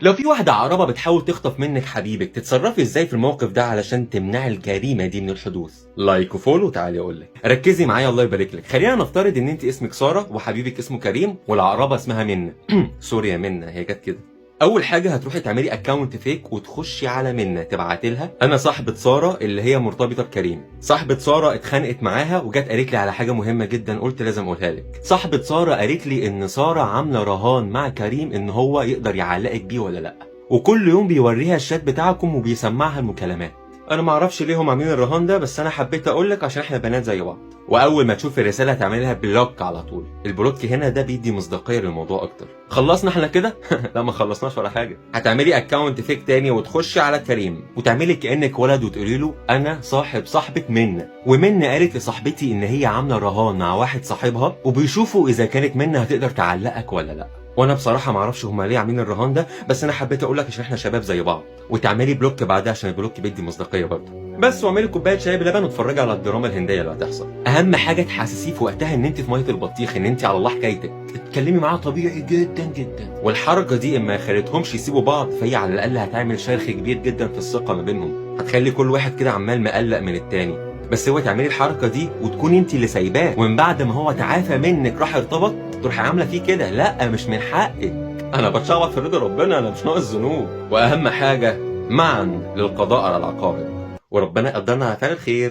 لو في واحدة عقربة بتحاول تخطف منك حبيبك، تتصرفي ازاي في الموقف ده علشان تمنعي الجريمة دي من الحدوث؟ لايك وفولو وتعالي اقول لك. ركزي معايا الله يبارك لك. خلينا نفترض ان انت اسمك سارة وحبيبك اسمه كريم والعقربة اسمها منى. سوري يا منى، هي جت كده. اول حاجه هتروحي تعملي اكونت فيك وتخشي على منى تبعتي لها: انا صاحبه ساره اللي هي مرتبطه بكريم. صاحبه ساره اتخانقت معاها وجت قالت لي على حاجه مهمه جدا، قلت لازم اقولها لك. صاحبه ساره قالت لي ان ساره عامله رهان مع كريم ان هو يقدر يعلقك بيه ولا لا، وكل يوم بيوريها الشات بتاعكم وبيسمعها المكالمات. انا ما اعرفش ليه هم عاملين الرهان ده، بس انا حبيت اقول لك عشان احنا بنات زي بعض. واول ما تشوف الرساله هتعملها بلوك على طول. البلوك هنا ده بيدي مصداقيه للموضوع اكتر. خلصنا احنا كده؟ لا ما خلصناش ولا حاجه. هتعملي اكونت فيك تاني وتخشي على كريم وتعملي كانك ولد وتقولي له: انا صاحبه منى، ومنى قالت لصاحبتي ان هي عامله رهان مع واحد صاحبها وبيشوفوا اذا كانت منى هتقدر تعلقك ولا لا. وانا بصراحه ما اعرفش هما ليه عاملين الرهان ده، بس انا حبيت اقول لك عشان احنا شباب زي بعض. وتعملي بلوك بعدها عشان البلوك بيدي مصداقيه برضه. بس واعملي كوبايه شاي بلبن واتفرجي على الدراما الهنديه اللي هتحصل. اهم حاجه تحسسيه في وقتها ان انت في ميه البطيخ، ان انت على الله حكايتك. اتكلمي معاه طبيعي جدا جدا. والحركه دي اما خلتهمش يسيبوا بعض، فهي على الاقل هتعمل شرخ كبير جدا في الثقه ما بينهم. هتخلي كل واحد كده عمال مقلق من التاني. بس هو تعملي الحركه دي وتكوني انت اللي سايباه، ومن بعد ما هو تعافى منك راح ارتبط تروحي عامله فيه كده. لا مش من حقك. انا بتشعبط في رضا ربنا، انا مش ناقص ذنوب. واهم حاجه معا للقضاء على العقارب، وربنا يقدرنا على فعل الخير.